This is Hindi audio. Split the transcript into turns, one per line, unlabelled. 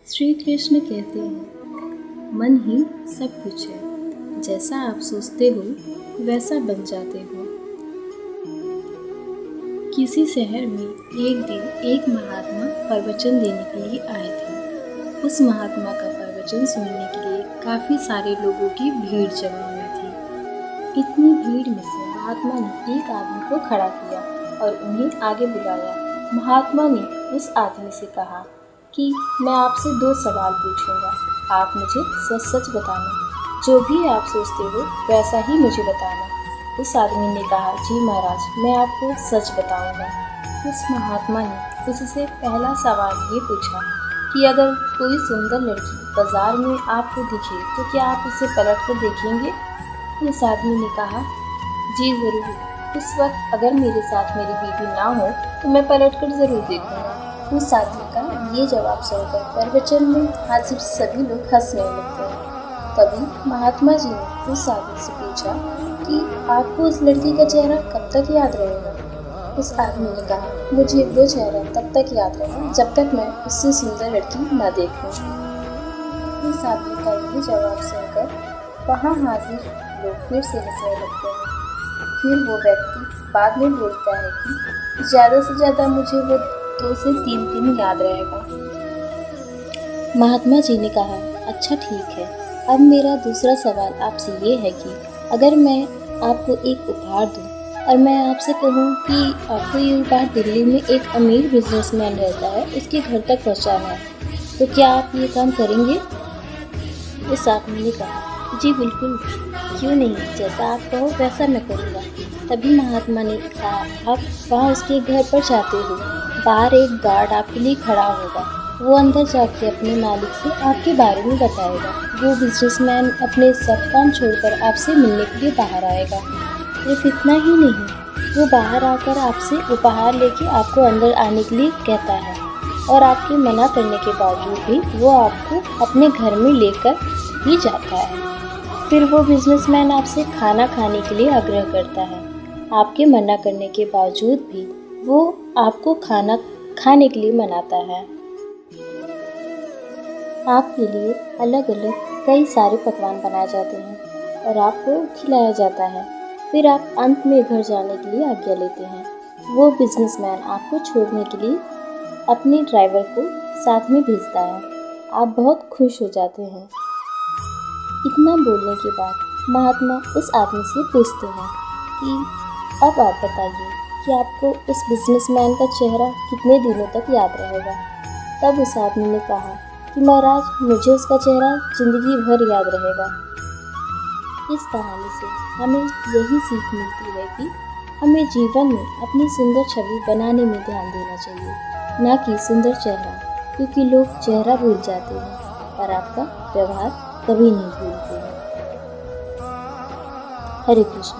श्री कृष्ण कहते हैं, मन ही सब कुछ है। जैसा आप सोचते हो वैसा बन जाते हो। किसी शहर में एक दिन एक महात्मा प्रवचन देने के लिए आए थे। उस महात्मा का प्रवचन सुनने के लिए काफ़ी सारे लोगों की भीड़ जमा हुई थी। इतनी भीड़ में से महात्मा ने एक आदमी को खड़ा किया और उन्हें आगे बुलाया। महात्मा ने उस आदमी से कहा कि मैं आपसे 2 सवाल पूछूंगा। आप मुझे सच सच बताना। जो भी आप सोचते हो वैसा ही मुझे बताना। उस आदमी ने कहा, जी महाराज, मैं आपको सच बताऊंगा। उस महात्मा ने उससे पहला सवाल ये पूछा कि अगर कोई सुंदर लड़की बाजार में आपको दिखे तो क्या आप उसे पलट कर देखेंगे? उस आदमी ने कहा, जी ज़रूर। उस वक्त अगर मेरे साथ मेरी बीवी ना हो तो मैं पलट कर ज़रूर देखूंगा। उस आदमी का ये जवाब सुनकर प्रवचन में हाजिर सभी लोग हंसने लगते हैं। तभी महात्मा जी ने उस आदमी से पूछा कि आपको उस लड़की का चेहरा कब तक याद रहेगा? उस आदमी ने कहा, मुझे वो चेहरा तब तक याद रहेगा जब तक मैं उससे सुंदर लड़की न देखूं। उस आदमी का ये जवाब सुनकर वहाँ हाजिर लोग फिर से हंसने लगते हैं। फिर वो व्यक्ति बाद में बोलता है कि ज़्यादा से ज़्यादा मुझे वो 2 से 3 दिन याद रहेगा। महात्मा जी ने कहा, अच्छा ठीक है। अब मेरा दूसरा सवाल आपसे ये है कि अगर मैं आपको एक उपहार दूं और मैं आपसे कहूं कि आपको ये उपहार दिल्ली में एक अमीर बिजनेसमैन रहता है, उसके घर तक पहुंचाना है, तो क्या आप ये काम करेंगे? उस आदमी ने कहा, जी बिल्कुल, क्यों नहीं, जैसा आप कहो वैसा मैं करूँगा। तभी महात्मा ने कहा, आप वहाँ उसके घर पर जाते हो, बाहर एक गार्ड आपके लिए खड़ा होगा। वो अंदर जाके अपने मालिक से आपके बारे में बताएगा। वो बिजनेसमैन अपने सब काम छोड़कर आपसे मिलने के लिए बाहर आएगा। सिर्फ इतना ही नहीं, वो बाहर आकर आपसे उपहार लेके आपको अंदर आने के लिए कहता है और आपके मना करने के बावजूद भी वो आपको अपने घर में लेकर ही जाता है। फिर वो बिजनेसमैन आपसे खाना खाने के लिए आग्रह करता है। आपके मना करने के बावजूद भी वो आपको खाना खाने के लिए मनाता है। आपके लिए अलग अलग कई सारे पकवान बनाए जाते हैं और आपको खिलाया जाता है। फिर आप अंत में घर जाने के लिए आज्ञा लेते हैं। वो बिजनेसमैन आपको छोड़ने के लिए अपने ड्राइवर को साथ में भेजता है। आप बहुत खुश हो जाते हैं। इतना बोलने के बाद महात्मा उस आदमी से पूछते हैं कि अब आप बताइए कि आपको उस बिजनेसमैन का चेहरा कितने दिनों तक याद रहेगा? तब उस आदमी ने कहा कि महाराज, मुझे उसका चेहरा जिंदगी भर याद रहेगा। इस कहानी से हमें यही सीख मिलती है कि हमें जीवन में अपनी सुंदर छवि बनाने में ध्यान देना चाहिए, ना कि सुंदर चेहरा, क्योंकि लोग चेहरा भूल जाते हैं पर आपका व्यवहार कभी नहीं भूलते हैं। हरे कृष्ण।